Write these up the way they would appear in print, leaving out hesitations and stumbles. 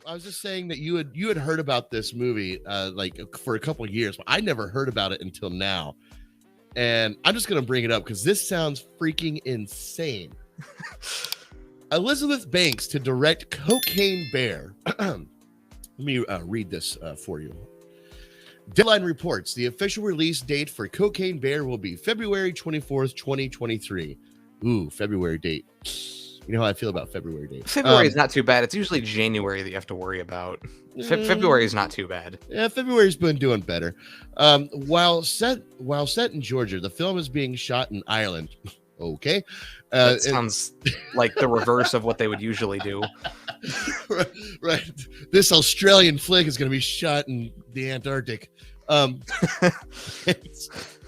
I was just saying that you had heard about this movie like for a couple of years, but I never heard about it until now. And I'm just gonna bring it up because this sounds freaking insane. Elizabeth Banks to direct Cocaine Bear. Let me read this for you. Deadline reports the official release date for Cocaine Bear will be February 24th, 2023. Ooh, February date. You know how I feel about February dates. February is not too bad. It's usually January that you have to worry about. February is not too bad. Yeah, February's been doing better. While set in Georgia, the film is being shot in Ireland. Okay. That sounds like the reverse of what they would usually do. Right. This Australian flick is going to be shot in the Antarctic.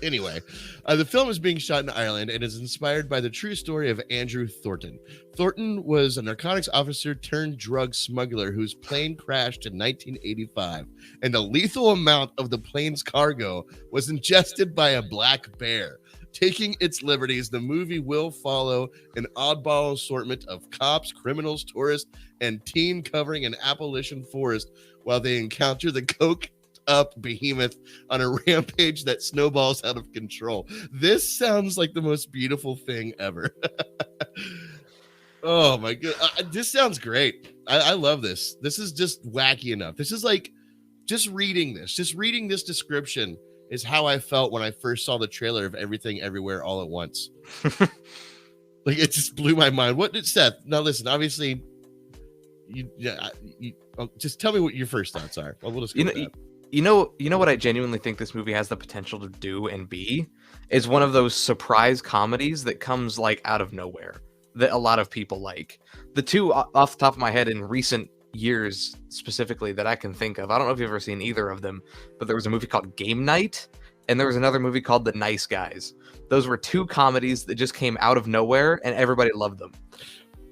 Anyway, the film is being shot in Ireland and is inspired by the true story of Andrew Thornton. Thornton was a narcotics officer turned drug smuggler whose plane crashed in 1985, and a lethal amount of the plane's cargo was ingested by a black bear. Taking its liberties, the movie will follow an oddball assortment of cops, criminals, tourists, and teen covering an Appalachian forest while they encounter the coke up behemoth on a rampage that snowballs out of control. This sounds like the most beautiful thing ever. Oh my god, this sounds great. I love this. This is just wacky enough. This is like just reading this description is how I felt when I first saw the trailer of Everything Everywhere All at Once. Like, it just blew my mind. What did Seth? Now listen, obviously you just tell me what your first thoughts are. Well, we'll just go with that. You know what I genuinely think this movie has the potential to do and be is one of those surprise comedies that comes like out of nowhere that a lot of people like. The two off the top of my head in recent years specifically that I can think of, I don't know if you've ever seen either of them, but there was a movie called Game Night and there was another movie called The Nice Guys. Those were two comedies that just came out of nowhere and everybody loved them.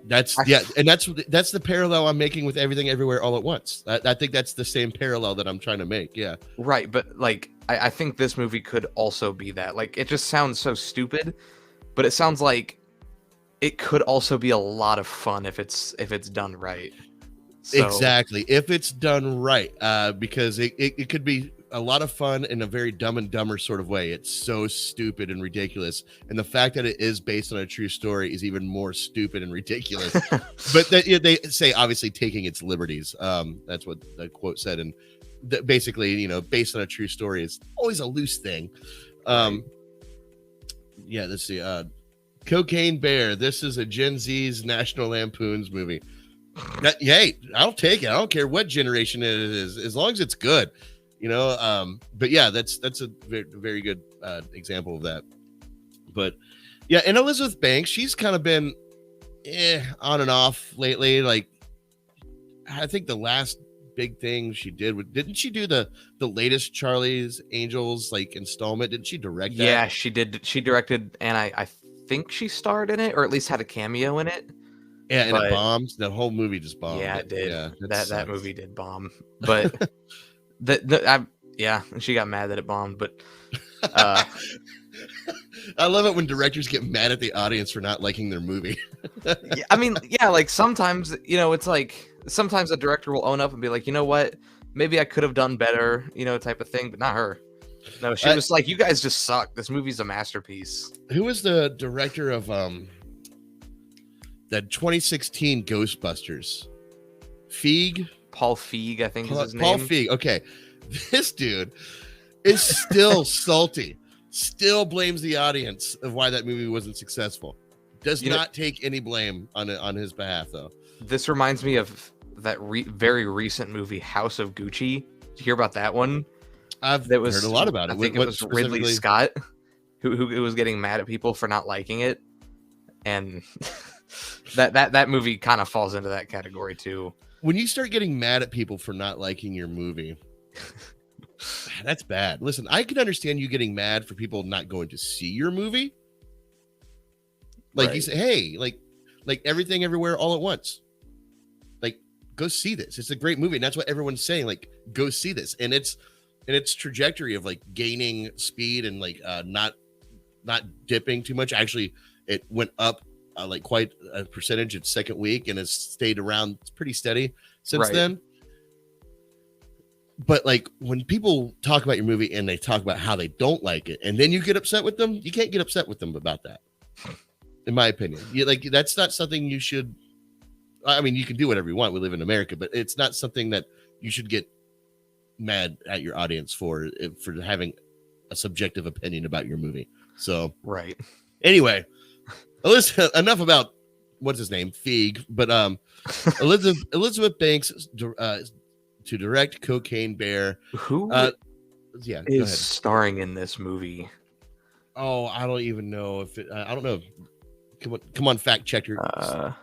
That's the parallel I'm making with Everything Everywhere All at Once. I think that's the same parallel that I'm trying to make. Yeah, right. But like, I think this movie could also be that. Like, it just sounds so stupid, but it sounds like it could also be a lot of fun if it's done right. So, exactly, if it's done right, because it could be a lot of fun in a very Dumb and Dumber sort of way. It's so stupid and ridiculous, and the fact that it is based on a true story is even more stupid and ridiculous. But they say obviously taking its liberties. That's what the quote said, and basically, you know, based on a true story is always a loose thing. Yeah, let's see. Cocaine Bear. This is a Gen Z's National Lampoon's movie. Hey, I'll take it. I don't care what generation it is, as long as it's good, you know. But yeah, that's a very, very good example of that. But yeah, and Elizabeth Banks, she's kind of been on and off lately. Like, I think the last big thing she didn't she do the latest Charlie's Angels like installment? Didn't she direct that? Yeah, she did. She directed, and I think she starred in it, or at least had a cameo in it. Yeah, and it bombed. The whole movie just bombed. Yeah, it did. Yeah, that movie did bomb. But and she got mad that it bombed. But I love it when directors get mad at the audience for not liking their movie. I mean, yeah, like sometimes, you know, it's like sometimes a director will own up and be like, you know what, maybe I could have done better, you know, type of thing. But not her. No, she was like, you guys just suck. This movie's a masterpiece. Who was the director of that 2016 Ghostbusters? Paul Feig, I think is his name. Paul Feig. Okay, this dude is still salty. Still blames the audience of why that movie wasn't successful. Does not take any blame on his behalf, though. This reminds me of that very recent movie, House of Gucci. Did you hear about that one? I've heard a lot about it. I think it was Ridley Scott who was getting mad at people for not liking it, and that movie kind of falls into that category too. When you start getting mad at people for not liking your movie, that's bad. Listen, I can understand you getting mad for people not going to see your movie. Like, right. You say, hey, like Everything Everywhere All at Once. Like, go see this. It's a great movie. And that's what everyone's saying. Like, go see this. And its trajectory of like gaining speed and like not dipping too much. Actually, it went up like quite a percentage its second week and has stayed around pretty steady since then. But like when people talk about your movie and they talk about how they don't like it, and then you get upset with them, you can't get upset with them about that. In my opinion, that's not something you should. I mean, you can do whatever you want. We live in America, but it's not something that you should get mad at your audience for having a subjective opinion about your movie. So right. Anyway, Elizabeth, enough about what's his name, Feig, but Elizabeth Banks to direct Cocaine Bear. Who yeah, is starring in this movie? Oh, I don't even know if it. I don't know. Come on, fact check your. Hold on,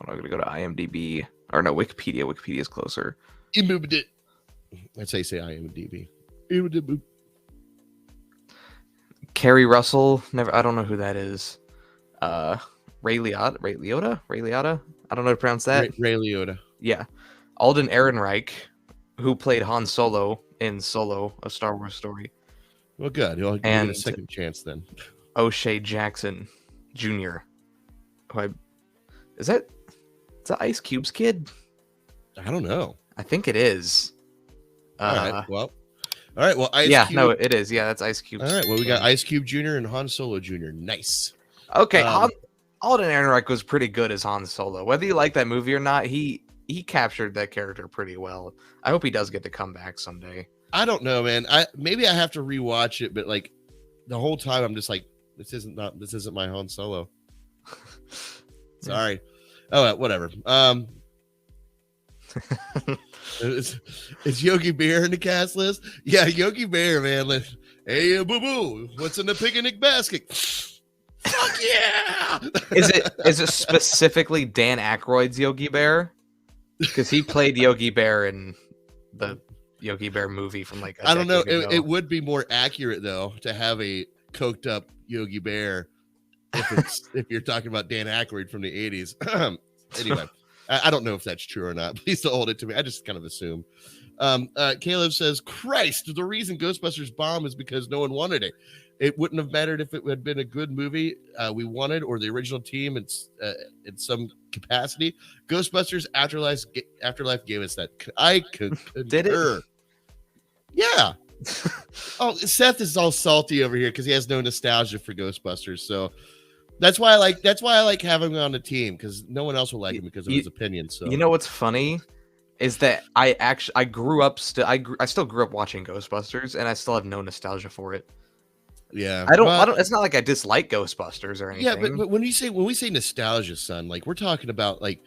I'm gonna go to IMDb or no, Wikipedia. Wikipedia is closer. I'd say IMDb. Carrie Russell. Never. I don't know who that is. Ray Liotta. I don't know how to pronounce that. Ray Liotta. Yeah. Alden Ehrenreich, who played Han Solo in Solo: A Star Wars Story. Well, good. You'll get a second chance then. O'Shea Jackson Jr. Is that Ice Cube's kid? I don't know. I think it is. All right. Well, Ice Cube. No, it is. Yeah, that's Ice Cube. All right. Well, we got Ice Cube Jr. and Han Solo Jr. Nice. Okay. Alden Ehrenreich was pretty good as Han Solo. Whether you like that movie or not, he captured that character pretty well. I hope he does get to come back someday. I don't know, man. Maybe I have to rewatch it, but like the whole time I'm just like, this isn't my Han Solo. Sorry. Oh, whatever. Is Yogi Bear in the cast list? Yeah, Yogi Bear, man. Hey, boo boo, what's in the picnic basket? Fuck yeah! Is it specifically Dan Aykroyd's Yogi Bear? Because he played Yogi Bear in the Yogi Bear movie from like I don't know. It would be more accurate though to have a coked up Yogi Bear if you're talking about Dan Aykroyd from the 80s. Anyway, I don't know if that's true or not. Please don't hold it to me. I just kind of assume. Caleb says, Christ, the reason Ghostbusters bomb is because no one wanted it. It wouldn't have mattered if it had been a good movie we wanted or the original team in some capacity. Ghostbusters Afterlife gave us that. I could Did it? Yeah. Oh, Seth is all salty over here because he has no nostalgia for Ghostbusters. So that's why I like having him on the team, because no one else will like him because of his opinion. So you know what's funny is that I grew up I still grew up watching Ghostbusters and I still have no nostalgia for it. Yeah, I don't. It's not like I dislike Ghostbusters or anything. Yeah, but when we say nostalgia, son, like we're talking about like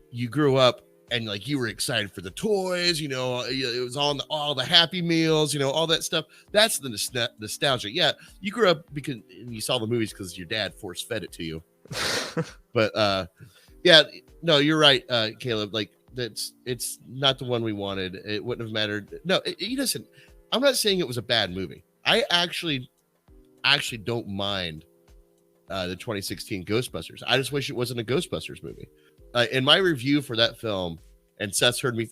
you grew up and like you were excited for the toys, you know, it was all the Happy Meals, you know, all that stuff. That's the nostalgia. Yeah, you grew up because you saw the movies because your dad force fed it to you. But yeah, no, you're right, Caleb. Like it's not the one we wanted. It wouldn't have mattered. No, listen, I'm not saying it was a bad movie. I actually don't mind the 2016 Ghostbusters. I just wish it wasn't a Ghostbusters movie. In my review for that film, and Seth's heard me.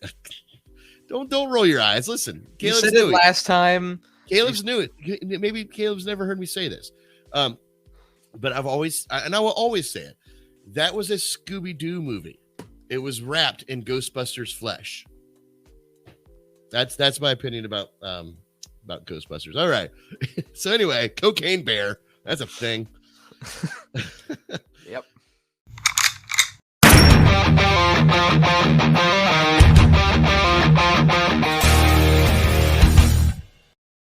Don't roll your eyes. Listen, you said it last time. Caleb's knew it. Maybe Caleb's never heard me say this, but I will always say it. That was a Scooby-Doo movie. It was wrapped in Ghostbusters flesh. That's my opinion about Ghostbusters. All right. So anyway, Cocaine Bear. That's a thing.